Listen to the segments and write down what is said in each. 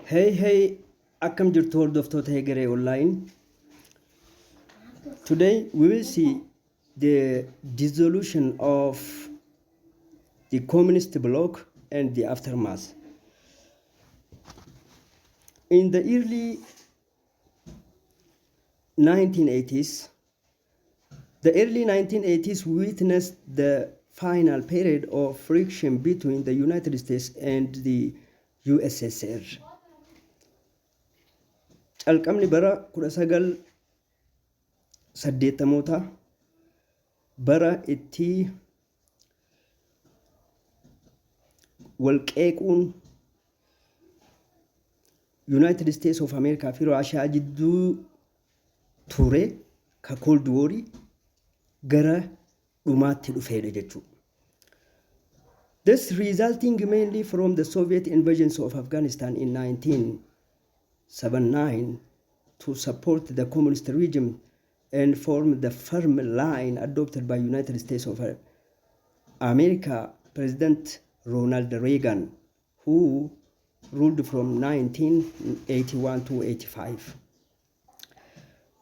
Hey, akkam jirtu hordoftoota Hegeree online. Today we will see the dissolution of the communist bloc and the aftermath. In the early 1980s, witnessed the final period of friction between the United States and the USSR. Calqabni bara 1980 bara itti walqeequun United States of America fi Russia jidduu ture ka Cold War gara dhumaatti dhufeedha jechuudha. This resulting mainly from the Soviet invasions of Afghanistan in 1979 to support the communist regime and form the firm line adopted by United States of America President Ronald Reagan, who ruled from 1981 to 85.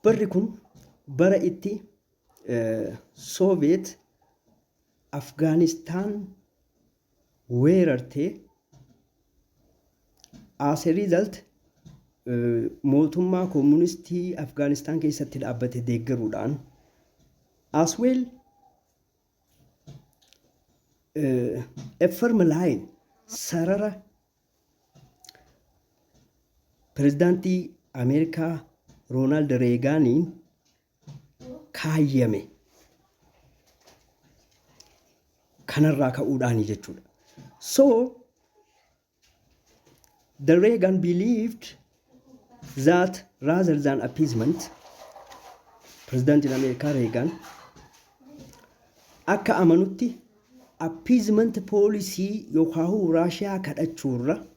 Barri kun bara itti Soviet Afghanistan weerarte. As a result, mootummaa communistii Afghanistan keessatti dhaabbate deeggaruudhaan as well a firm line sarara pirezidaantii Ameerikaa Ronald Reaganiin kaayyame kanarraa ka'uudhaani jechuudha. So the Reagan believed that rather than appeasement, President in America Reagan akka amanutti appeasement policy yookaan Russia kadhachuurra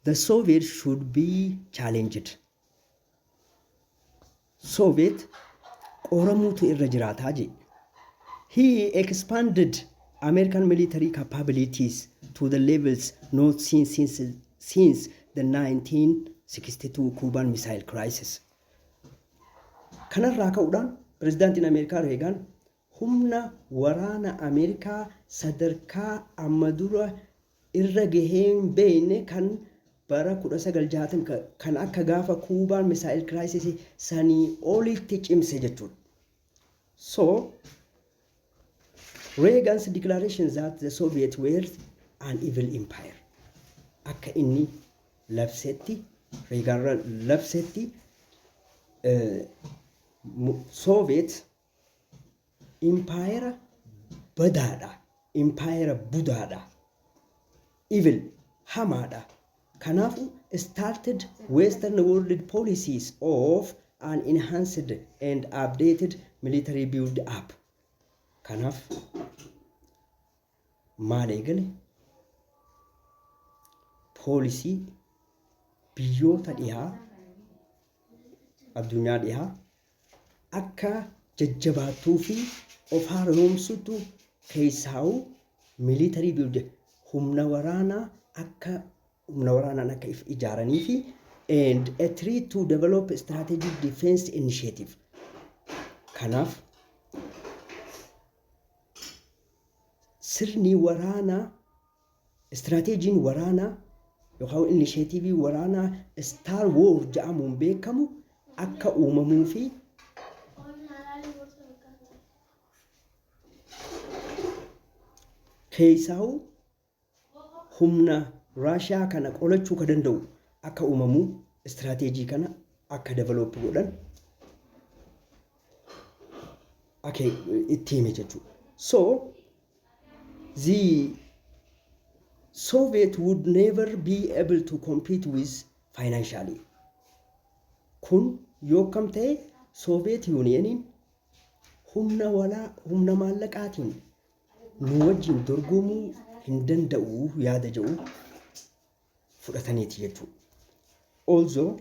the Soviet should be challenged. Soviet Oromuutu irra jiraataa jedhe. He expanded American military capabilities to the levels not seen since the 1962 Cuban Missile Crisis. Kanarraa ka'uudhaan Pirezidaantiin Ameerikaa Reegaan humna waraana Ameerikaa sadarkaa amma dura irra gaheen beekne kan bara 1960 kan akka gaafa Cuban Missile Crisis sanii olitti cimse jechuudha. So Reagan's declaration that the Soviets were an evil empire akka inni labsetti Reagan labsetti Soviet empire badaadha, empire budaadha, evil hamaadha. Kanafu started Western world policies of an enhanced and updated military build-up. Kanaf maal eegale poolisii biyyoota dhihaa addunyaa dhihaa akka jajjabaattuu fi of haaromsutu keessaa'u military build humna waraanaan akka ijaaranii fi and a three to develop a strategic defense initiative. Kanaf sirni waraanaa istirateejiin waraanaa yookaan initiatiivii waraanaa Star War jedhamuun beekamu akka uumamuu fi keessaa'u humna Russia kana qolachuu ka danda'u akka uumamuu istirateejii kana akka develop godhan itti hime jechuudha. So the Soviet would never be able to compete with financially. Kun yookam ta'e Soviet Unioniin humna maallaqaatiin nu wajjin dorgomuu hin danda'u yaada jedhu fudhataniiti jechuudha. Also,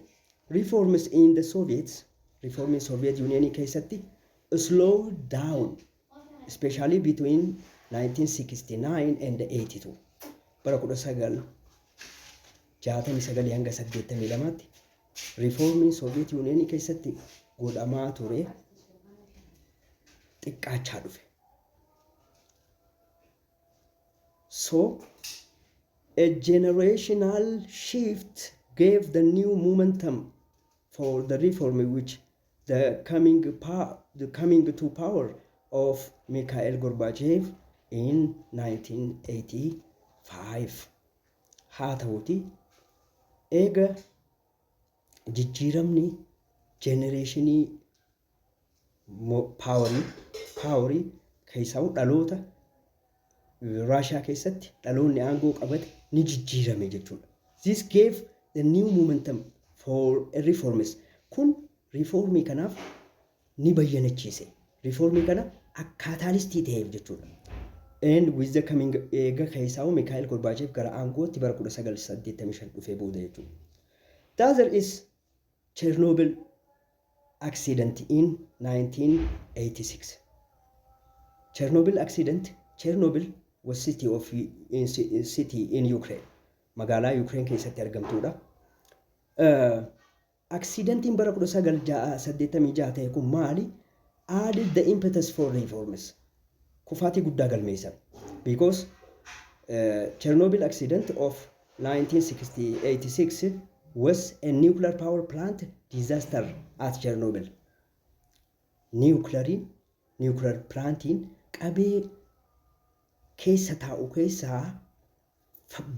reforms in the Soviet Union keessatti slowed down, especially between 1969 and 82. Bara 69 hanga 82tti riifoormiin Soviet Union keessatti godhamaa ture xiqqaachaa dhufe. So a generational shift gave the new momentum for the reform which the coming to power of Mikhail Gorbachev in 1985. haa ta'uti eega jijjiiramni genereeshinii paawarii keessaa dhaloota Russia keessatti dhaloonni aangoo qabate ni jijjiirame jechuudha. This gave the new momentum for a reforms. Kun reformii kanaaf ni bayyanachiise. Reformii kana akkaataalistii ta'eef jechuudha. And with the coming eega keessaa Mikhail Gorbachev gara aangootti bara 1985 dhufee booda jechuudha. The other is Chernobyl accident in 1986. Chernobyl accident. Chernobyl was city in Ukraine. Magaalaa Ukraine keessatti argamtuudha. Accidentiin bara 1986 ta'e kun maali? Added the impetus for reforms. Kufaatii guddaa galmeessan. Because Chernobyl accident of 1986 was a nuclear power plant disaster at Chernobyl. Nuclear plantiin qabee keessa taa'u keessaa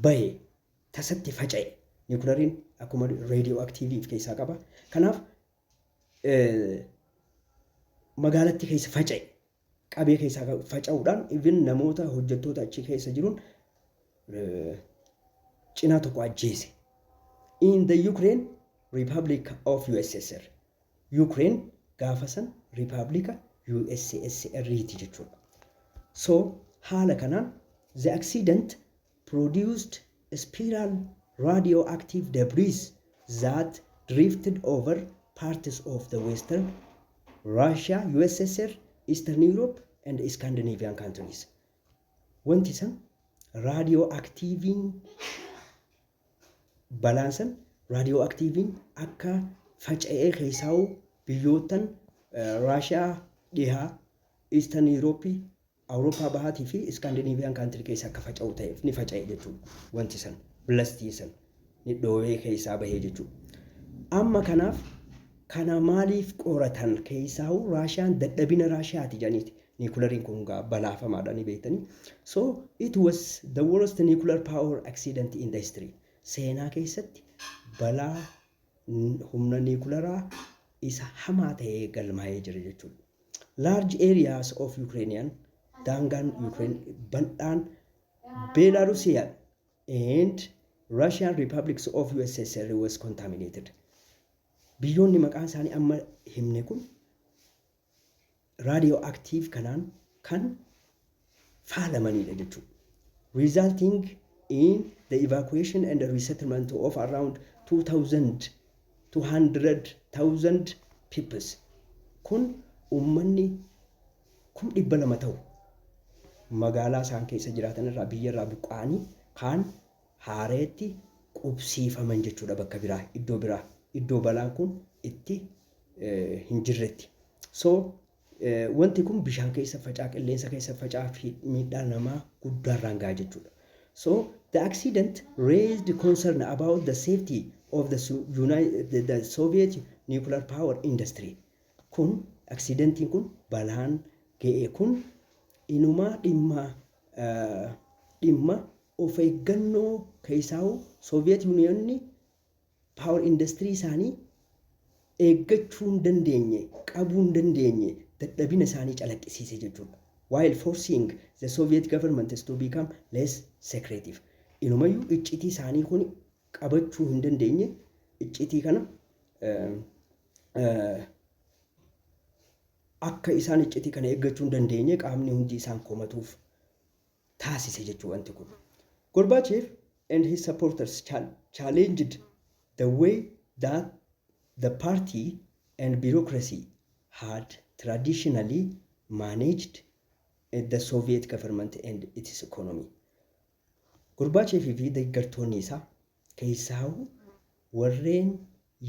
bahe tasatti faca'e. Nucleariin akkuma radioactive keessaa qaba. Kanaaf magaalatti keessa faca'e. Qabee keessaa faca'uudhaan even namoota hojjettoota achi keessa jiruun cinaa tokko ajjeese. In the Ukraine Republic of USSR. Ukraine gaafa san Republica USSR jechuudha. So haala kanaan the accident produced a spiral radioactive debris that drifted over parts of the Western Russia, USSR, Eastern Europe and Scandinavian countries. Wanti san radioactiviin balansan radioactiviin akka faca'ee keessaa biyyootan Russia dhihaa, Eastern Europe, Awurooppaa bahaatii fi Scandinavian country keessa akka faca'u ta'eef ni faca'e jechuudha. Wanti san blastii san ni dhoowwee keessaa bahee jechuudha. Amma kanaaf kana maaliif qoratan keessaa Russian dadhabina Russiaati jedhaniiti. Nucleariin kun balaafamaadha ni beektanii. So it was the worst nuclear power accident in the history. Seenaa keessatti balaa humna nuclearaa isa hamaa ta'ee galmaa'ee jira jechuudha. Large areas of Ukrainian daangaan Ukraine bal'aan Belarusian and Russian republics of USSR was contaminated. Biyyoonni maqaan isaanii amma himne kun radioactive kanaan kan faalamanidha jechuudha. Resulting in the evacuation and the resettlement of around 200,000 people. Kun ummanni 200,000 ta'u magaalaa isaan keessa jiraatan irraa biyya irraa buqqa'anii kan haareetti qubsiifaman jechuudha bakka biraa iddoo balaan kun itti hin jirretti. So wanti kun bishaan keessa facaa qilleensa keessa facaa fi miidhaa namaa guddaarraan ga'a jechuudha. So the accident raised concern about the safety of the Soviet nuclear power industry. Kun accidentiin kun balaan ga'e kun inumaa dhimma of eeggannoo keessaa Soviet Union power industry isaanii eeggachuu hin dandeenye, qabuu hin dandeenye, dadhabina isaanii calaqqisiise jechuudha. While forcing the Soviet government to become less secretive. Inumayyuu iccitii isaanii kun qabachuu hin dandeenye, iccitii kana akka isaan iccitii kana eeggachuu hin dandeenye qaamni hundi isaan komatuuf taasise jechuudha wanti kun. Gorbachev and his supporters challenged the way that the party and bureaucracy had traditionally managed the Soviet government and its economy. Gorbachev fi deeggartoonni isaa keessaahu warreen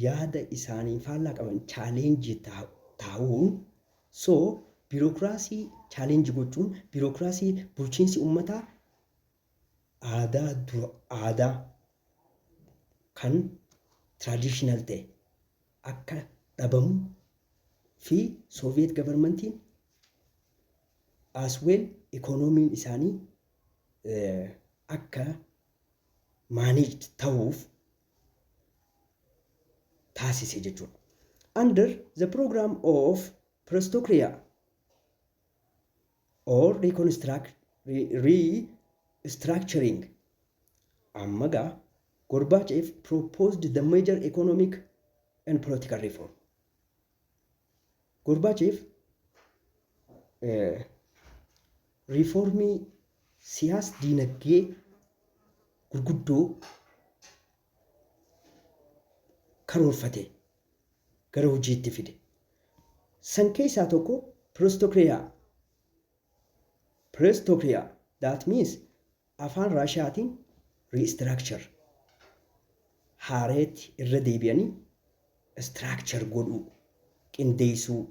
yaada isaanii faallaa qaban chaalenjii taa'uun so biirokiraasii chaalenjii gochuun biirokiraasii bulchiinsi uummataa aadaa kan traditional ta'e akka dhabamu fi Soviet governmentiin as well economiin isaanii akka managed ta'uuf taasise jechuudha. Under the program of Perestroika or restructuring, Amaga Gorbachev proposed the major economic and political reform. Gorbachev reformii siyaasa diinagdee gurguddoo karoorfate gara hojiitti fide. San keessaa tokko Perestroika, that means afaan Raashiyaatiin restructure haareetti irra deebi'anii structure godhuu qindeessuu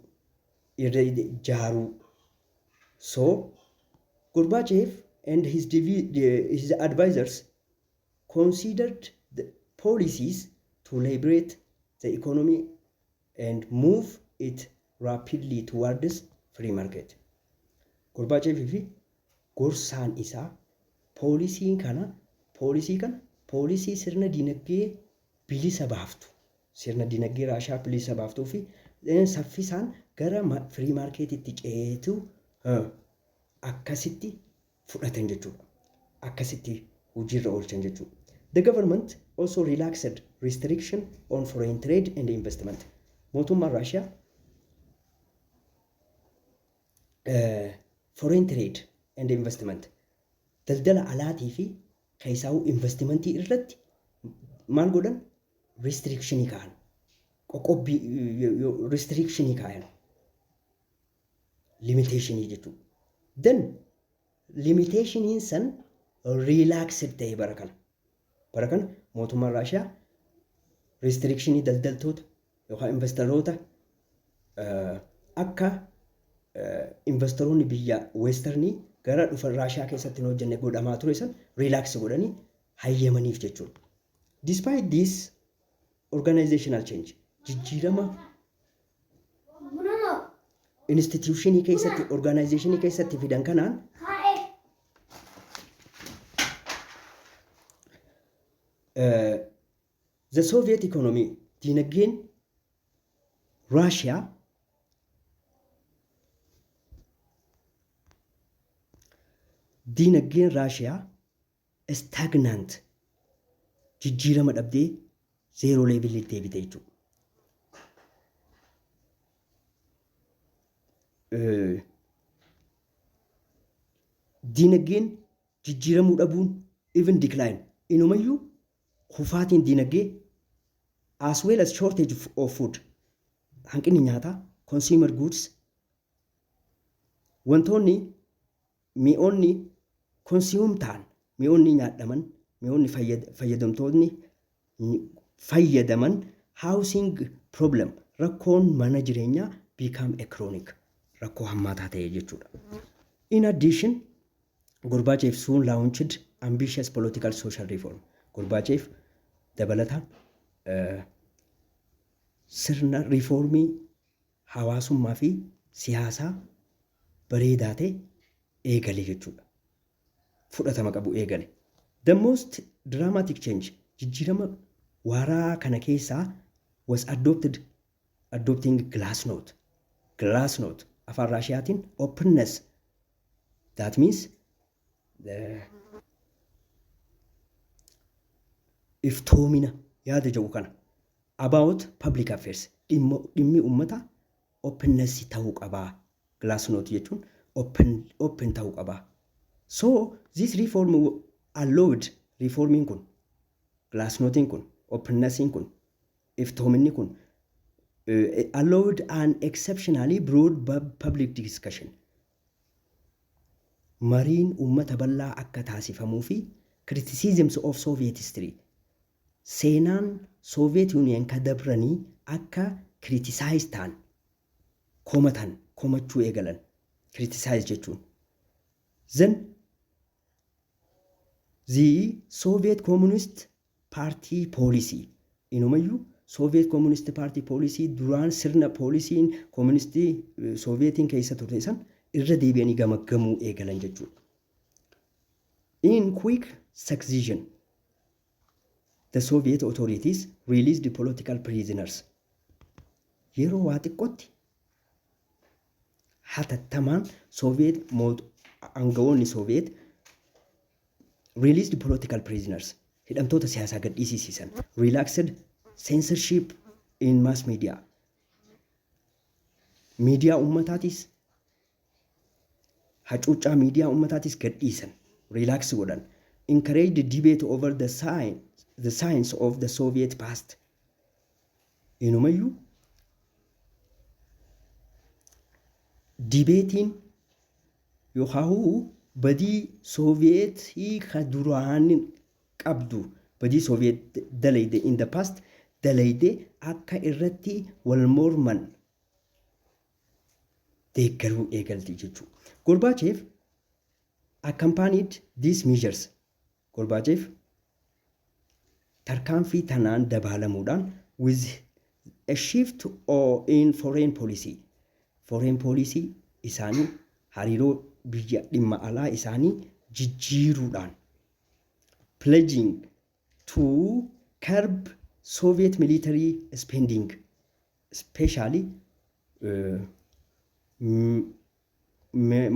irra ijaaruu. So Gorbachev and his advisors considered the policies to liberate the economy and move it rapidly towards free market. Gorbachev fi gorsaan isaa poolisii kana sirna dinagdee bilisa baaftu, sirna dinagdee Raashiyaa bilisa baaftuu fi saffisaan gara free marketitti ceetu akkasitti fudhatan jechuudha. Akkasitti hojiirra oolchan jechuudha. The government also relaxed restriction on foreign trade and investment. Mootummaan Raashiyaa foreign trade and investment daldala alaatii fi keessaa'uu investimentii irratti maal godhan restrictionii kaa'an. Qoqqobbii restrictionii kaa'an. Limitationii jechuudha. Then limitationin san relaxed ta'e bara kana mootummaan Raashiyaa restrictionii daldaltoota yookaan investoroota akka investoroonni biyya westernii gara dhufan Raashiyaa keessatti hin hojjenne godhamaa ture san relax godhanii hayyamaniif jechuudha. Despite this organizational change, jijjiirama institutionii keessatti organizationii keessatti fidan kanaan the Soviet economy dinagdeen Russia stagnant jijjiirama dhabdee zero level deebite jechuudha. Dinagdeen jijjiiramuu dhabuun even decline inumayyuu kufaatiin dinagdee as well as shortage of food hanqinni nyaataa consumer goods wantoonni mi'oonni consume ta'an mi'oonni nyaadhaman mi'oonni fayyadamtoonni fayyadaman housing problem rakkoon mana jireenyaa become a chronic rakkoo hammaataa ta'e jechuudha. In addition, Gorbachev soon launched ambitious political social reform. Gorbachev dabalataan sirna riifoormii hawaasummaa fi siyaasaa bareedaa ta'e eegale jechuudha. Fudhatama qabu eegale. The most dramatic change jijjiirama waaraa kana keessaa was adopting glasnost. Glasnost afaan Raashiyaatiin openness. That means iftoomina yaada jedhu kana about public affairs dhimmi ummata openness ta'uu qabaa. Glasnost jechuun open ta'uu qabaa. So this reform allowed reforming kun glasnostiin kun opennessiin kun iftoominni kun allowed an exceptionally broad public discussion. Mariin ummata bal'aa akka taasifamuu fi criticisms of Soviet history seenaan Soviet Union ka dabranii akka criticize ta'an komachuu eegalan criticize jechuun. Then the Soviet Communist Party policy inumayyuu Soviet Communist Party policy duraan sirna poolisiin communistii Sovietiin keessa turte san irra deebi'anii gamaggamuu eegalan jechuudha. In quick succession, the Soviet authorities released the political prisoners. Yeroo waa xiqqootti hatattamaan Soviet aangawoonni Soviet released political prisoners. Hidhamtoota siyaasaa gadhiisisan. Relaxed censorship in mass media. Miidiyaa ummataatis hacuuccaa miidiyaa ummataatis gadhiisan. Relax godhan. Encouraged debate over the signs of the Soviet past. Inumayyuu dibeetiin yookaan badii Soovietii ka duraan qabdu badii Soviet dalayde in the past dalayde akka irratti wal morman deeggaruu eegalti jechuudha. Gorbachev accompanied these measures. Gorbachev tarkaanfii tanaan dabaalamuudhaan with a shift in foreign policy. Foreign policy isaanii hariiroo biyya dhimma alaa isaanii jijjiiruudhaan pledging to curb Soviet military spending, especially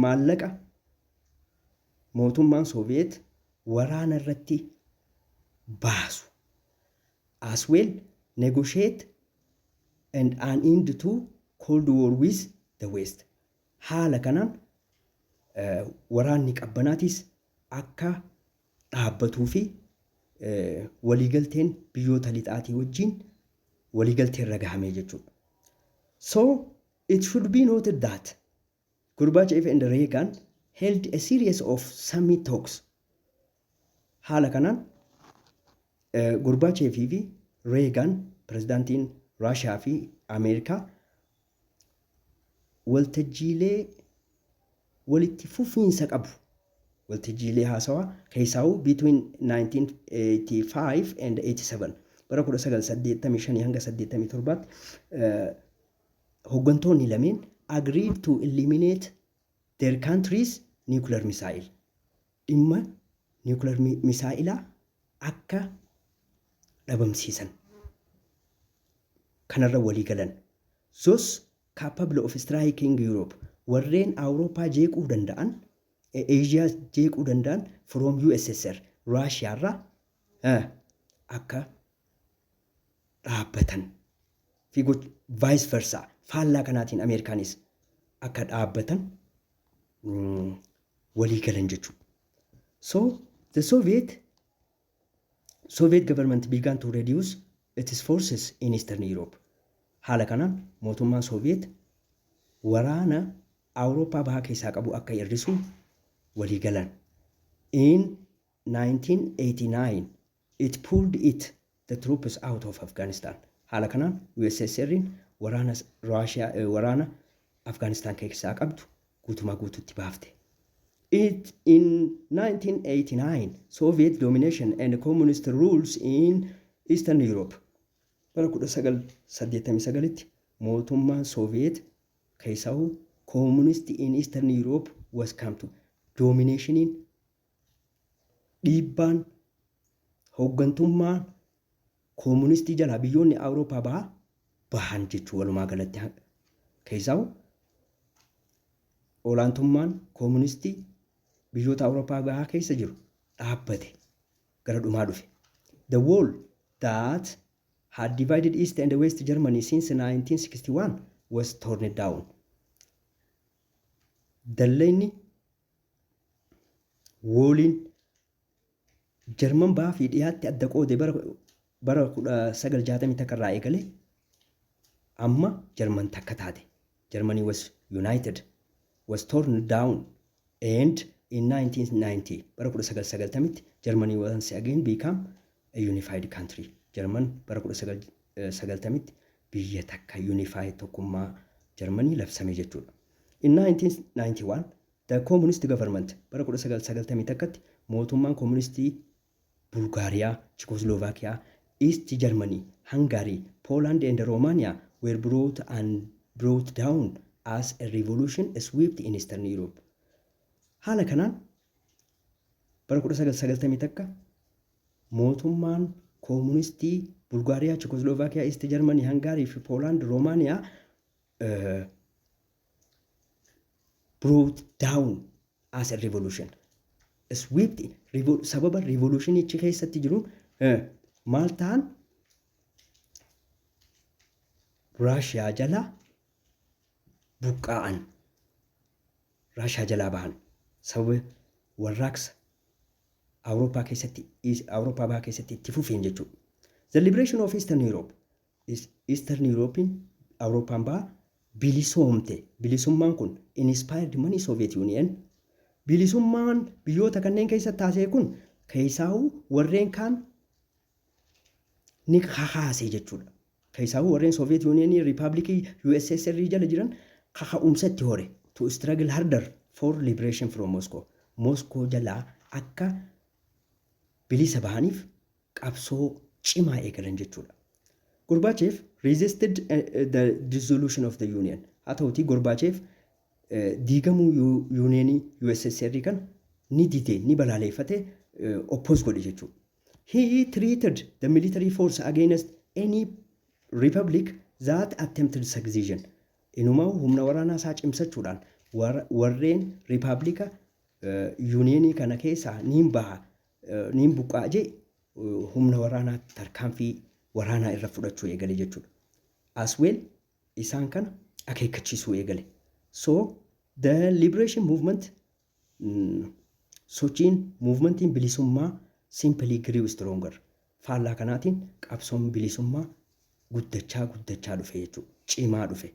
maallaqa mootummaan Soviet waraana irratti baasu, as well negotiate and an end to Cold War with the West. Haala kanaan waraanni qabbanaatis akka dhaabbatuu fi waliigalteen biyyoota lixaatii wajjin waliigalteen ragahamee jechuudha. So it should be noted that Gorbachev and Reagan held a series of summit talks. Haala kanaan Gorbachev fi Reagan pirezidaantiin Raashiyaa fi Ameerikaa waltajjiilee walitti fufiinsa qabu. Waltajjiilee haasawaa keessaa'u between 1985 and 87 bara 1985 hanga 87 hooggantoonni lameen agreed to eliminate their country's nuclear missile. Dhimma nuclear misaa'ilaa akka dhabamsiisan kanarra walii galan. Those capable of striking Europe warreen Awurooppaa jeequu danda'an Asia jeequu danda'an from USSR Russia irraa akka dhaabbatan fi vice versa faallaa kanaatiin Ameerikaanis akka dhaabbatan walii galan jechuudha. So the Soviet government began to reduce its forces in Eastern Europe. Haala kanaan mootummaan Soviet waraana Awurooppaa bahaa keessaa qabu akka hir'isu walii galan. In 1989 it pulled the troops out of Afghanistan. Haala kanaan USSRin waraana Afghanistan keessaa qabdu guutumaa guututti baafte. In 1989 Soviet domination and communist rules in Eastern Europe. Bara 1989tti mootummaan Soviet keessaa'u communist in Eastern Europe was come to dominationiin dhiibbaan hooggantummaa communistii jalaa biyyoonni Awurooppaa bahan jechuu walumaa galatti keessaa'u olaantummaan communistii biyyoota Awurooppaa bahaa keessa jiru dhaabbate gara dhumaa dhufe. The wall that had divided East and West Germany since 1961 was torn down. Dalleenni wooliin Jarman bahaa fi dhiyaatti adda qoode bara 1960 takka irraa eegale amma Jarman takka taate. Germany was united, was torn down, and in 1990 bara 1990 Germany once again became a unified country. Jarman bara 1990tti biyya takka unified tokkummaa Jarmanii labsame jechuudha. In 1991, the communist government bara 1991tti mootummaan communistii Bulgaariyaa, Czechoslovakia, East Germany, Hungary, Poland and Romania were brought down as a revolution swept in Eastern Europe. Haala kanaan bara 1991 mootummaan communistii Bulgaariyaa, Czechoslovakia, East Germany, Hungary fi Poland, Romania brought down as a revolution. Swept sababa revolution ichi keessatti jiru maal ta'an Raashiyaa jala buqqa'an, Raashiyaa jalaa bahan sababa warraaqsa Awurooppaa bahaa keessatti itti fufeen jechuudha. The liberation of Eastern Europe is Eastern European Awurooppaan bahaa bilisoomte. Bilisummaan kun inspired many Soviet Union. Bilisummaan biyyoota kanneen keessatti taasise kun keessaa'uu warreen kaan ni kakaase jechuudha. Keessaa'uu warreen Soviet Union Republic USSR jala jiran kaka'umsatti hore to struggle harder for liberation from Moscow. Moscow jalaa akka bilisa bahaniif qabsoo cimaa eegalan jechuudha. Gorbachev resisted the dissolution of the union. Haa ta'utii Gorbachev diigamuu yuuneenii USSR kan ni dide ni balaaleffate oppose godhe jechuudha. He treated the military force against any republic that attempted secession. Inumaa humna waraanaa isaa cimsachuudhaan warreen riipaablika yuuneenii kana keessaa niin buqqaa jee humna waraanaa tarkaanfii waraanaa irra fudhachuu eegale jechuudha. As well isaan kana akeekkachiisuu eegale. So the liberation movement sochiin movementiin bilisummaa simply grew stronger. Faallaa kanaatiin qabsoon bilisummaa guddachaa dhufe jechuudha. Cimaa dhufe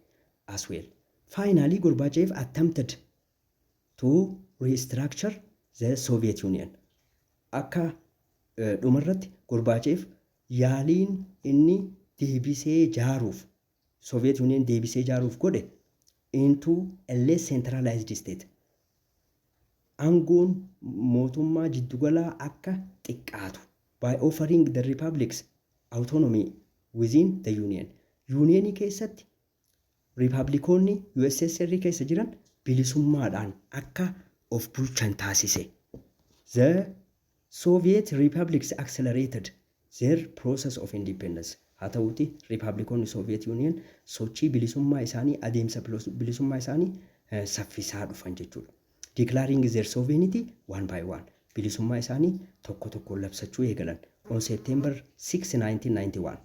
as well. Finally Gorbachev attempted to restructure the Soviet Union. Akka dhumarratti Gorbachev yaaliin inni deebisee jaaruuf Soviet Union deebisee jaaruuf godhe into a less centralized state. Aangoon mootummaa jiddugalaa akka xiqqaatu by offering the republics autonomy within the union. Unionii keessatti ripablikoonni USSR keessa jiran bilisummaadhaan akka of bulchan taasise. The Soviet republics accelerated their process of independence. Haa ta'uuti ripablikoonni Soviet Union sochii bilisummaa isaanii adeemsa bilisummaa isaanii saffisaa dhufan jechuudha. Declaring their sovereignty one by one. Bilisummaa isaanii tokko tokkoon labsachuu eegalan. On September 6, 1991.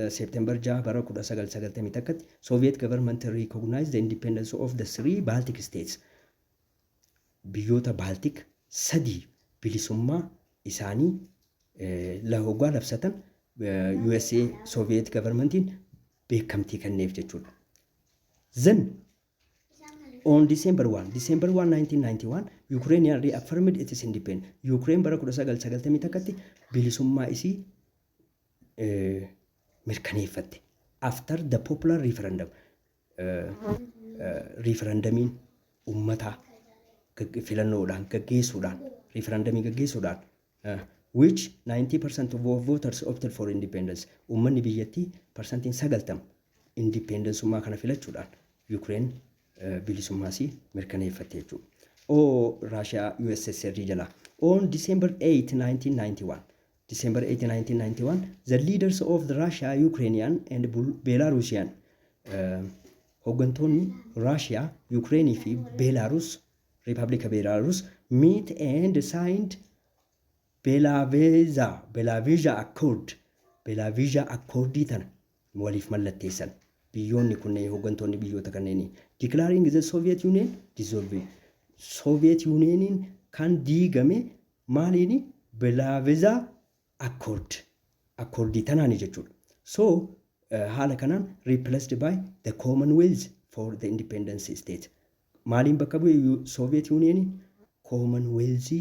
September 6 bara 1991tti Soviet government recognized the independence of the three Baltic states. Biyyoota Baltic sadii bilisummaa isaanii lahoggaa labsatan USA Soviet governmentiin beekamtii kenneef jechuudha. Then on December 1, 1991, Ukraine reaffirmed its independence. Ukraine bara 1991tti bilisummaa isii mirkaneeffatte. After the popular referendum, referendumiin ummataa filannoodhaan gaggeessuudhaan, referendumii gaggeessuudhaan, which 90% of voters opted for independence. Ummanni biyyattii percentiin 90 independencummaa kana filachuudhaan Ukraine bilisummaa isii mirkaneeffatte jechuudha. Russia USSR jala. On December 8, 1991. December 8, 1991, the leaders of the Russia, Ukrainian and Belarusian hooggantoonni Russia, Ukraine fi Belarus, Republika Belarus meet and signed Belavizha Accord. Belavizha Accord tana waliif mallatteessan. Biyyoonni kunneen hooggantoonni biyyoota kanneenii declaring the Soviet Union dissolved. Soviet Union kan diigame maaliini Belavizha Accord tanaani jechuudha. So haala kanaan replaced by the Commonwealth for the independence state. Maaliin bakka bu'e Soviet Union Commonwealth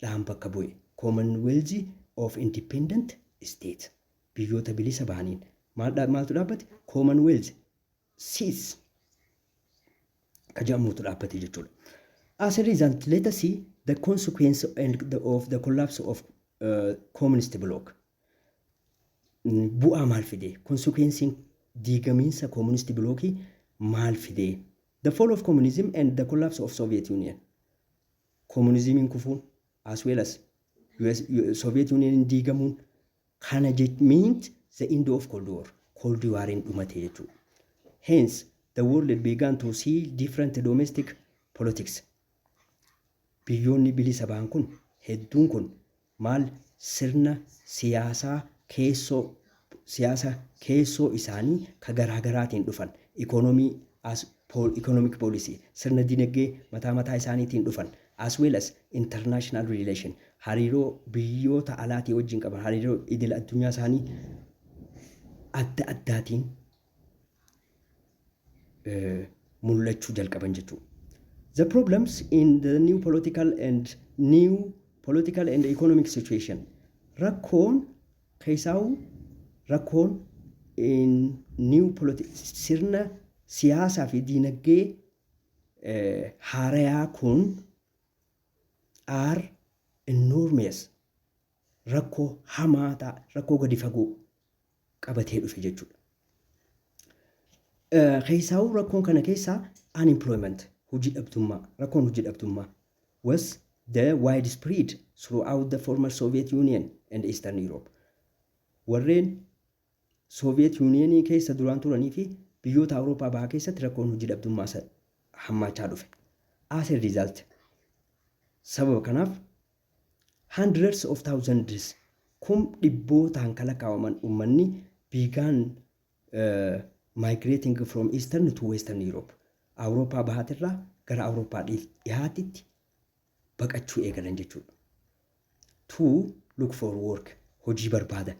dhaan bakka bu'e. Commonwealth of independent state. Biyyoota bilisa bahaniin maaltu dhaabbate? Commonwealth seats ka jedhamutu dhaabbate jechuudha. As a result, let us see the consequence of the collapse of communist bloc. Bu'aa maal fide? Consequencein diigamiinsa communist blockii maal fide? The fall of communism and the collapse of Soviet Union. Communism kufuun as well as Soviet Union diigamuun kana meant the end of Cold War. Cold War in dhumate jechuudha. Hence, the world began to see different domestic politics. Biyyoonni bilisa ba'an kun hedduun kun maal sirna siyaasaa keessoo isaanii ka garaagaraatiin dhufan economy as economic policy sirna dinagdee mataa isaaniitiin dhufan as well as international relation hariiroo biyyoota alaatii wajjin qaban hariiroo idil addunyaa isaanii adda addaatiin mul'achuu jalqaban jechuudha. The problems in the new political and economic situation. Rakkoon in new sirna siyaasaa fi dinagdee haarayaa kun are enormous. Rakkoo hamaa ta'a, rakkoo gadi fagoo qabatee dhufe jechuudha. Keessaa'u rakkoon kana keessaa unemployment. Rakkoon hojii dhabdummaa was the widespread throughout the former Soviet Union and Eastern Europe. Warreen Soviet Union keessa duraan turanii fi biyyoota Awurooppaa bahaa keessatti rakkoon hojii dhabdummaa hammaachaa dhufe. As a result, sababa kanaaf hundreds of thousands dhibbootaan kan lakkaa'aman uummanni began migrating from Eastern to Western Europe. Awurooppaa bahaatirraa gara Awurooppaa dhihaatitti baqachuu eegalan jechuudha. To look for work, hojii barbaada.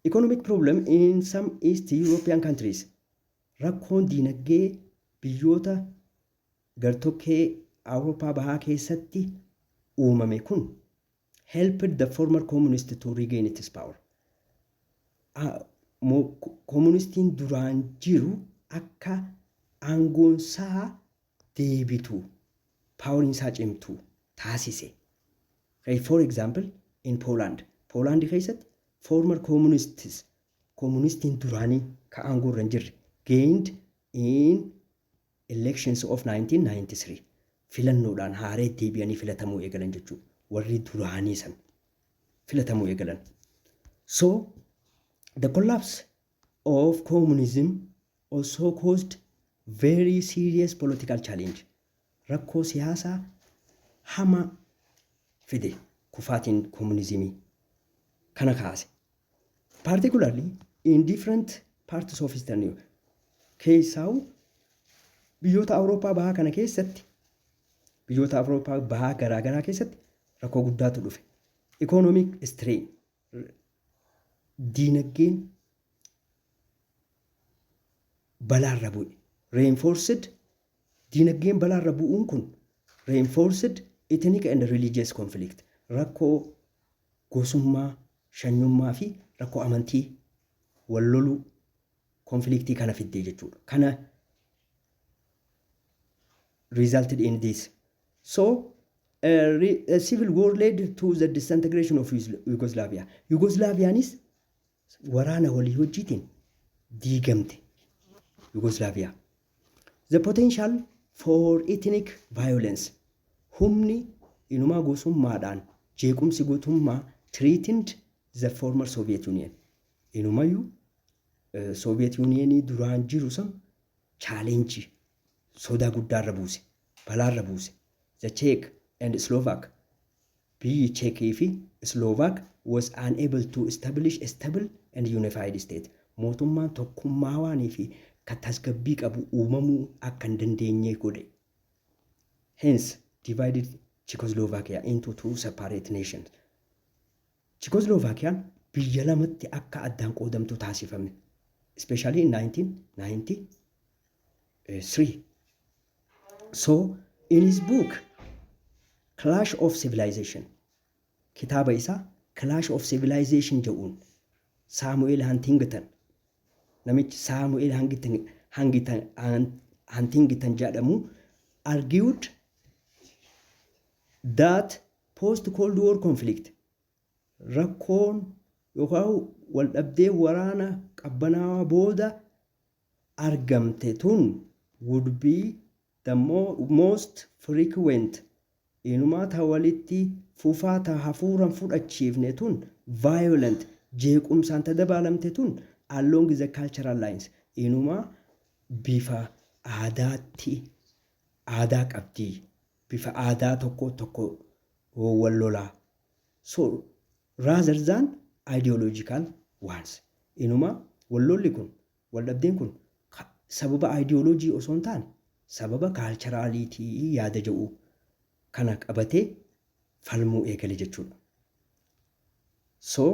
Economic problem in some East European countries. Rakkoon diinagdee biyyoota gartokkee Awurooppaa bahaa keessatti uumame kun helped the former communist to regain its power. Communistiin duraan jiru akka aangoonsaa deebitu, powerin isaa cimtu taasise. For example, in Poland keessatti former communistiin duraanii ka aangoo irra hin jirre gained in elections of 1993. Filannoodhaan haaree deebi'anii filatamuu eegalan jechuudha. Warri duraanii san filatamuu eegalan. So, the collapse of communism also caused very serious political challenge. Rakkoo siyaasaa hama fide kufaatiin communismii kana kaase. Particularly in different parts of Eastern Europe. Keessaa'u biyyoota Awurooppaa bahaa kana keessatti biyyoota Awurooppaa bahaa garaagaraa keessatti rakkoo guddaatu dhufe. Economic strain. Diinagdeen balaarra bu'e. Reinforced diinagdeen balaarra bu'uun kun reinforced ethnic and religious conflict. Rakkoo gosummaa, shanyummaa fi rakkoo amantii wal loluu konfliktii kana fiddee jechuudha. Kana resulted in this. So, a civil war led to the disintegration of Yugoslavia. Yugoslaviaanis waraana walii wajjiitiin diigamte. Yugoslavia. The potential for ethnic violence. Humni inumaa gosummaadhaan jeequmsi gootummaa threatened the former Soviet Union. Inumayyuu Soviet Unionii duraan jiru san challenge sodaa guddaarra buuse, balaarra buuse. The Czech and Slovak, biyyi Czechii fi Slovak was unable to establish a stable and unified state. Mootummaan tokkummaa waanii fi tasgabbii qabu uumamuu akka hin dandeenye godhe. Hence, divided Czechoslovakia into two separate nations. Czechoslovakiaan biyya lamatti akka addaan qoodamtu taasifame. Especially in 1993. So, in his book, Clash of Civilization, kitaaba isaa clash of civilization jedhuun Saamu'eel Hantington namichi Saamu'eel Hantington jedhamu argued that post-Cold War conflict rakkoon yookaan waldhabdee waraana qabbanaawaa booda argamte tun would be the most frequent inumaa ta walitti fufaa ta hafuuran fudhachiifne tun violent jeequmsaan ta dabaalamte tun along the cultural lines inumaa bifa aadaatti aadaa qabdi bifa aadaa tokko wal lolaa so rather than ideological ones inuma wallolli kun waldhabdeen kun sababa ideology osoo hin taane sababa culturalitii yaada jedhu kana qabatee falmuu eegale jechuudha. So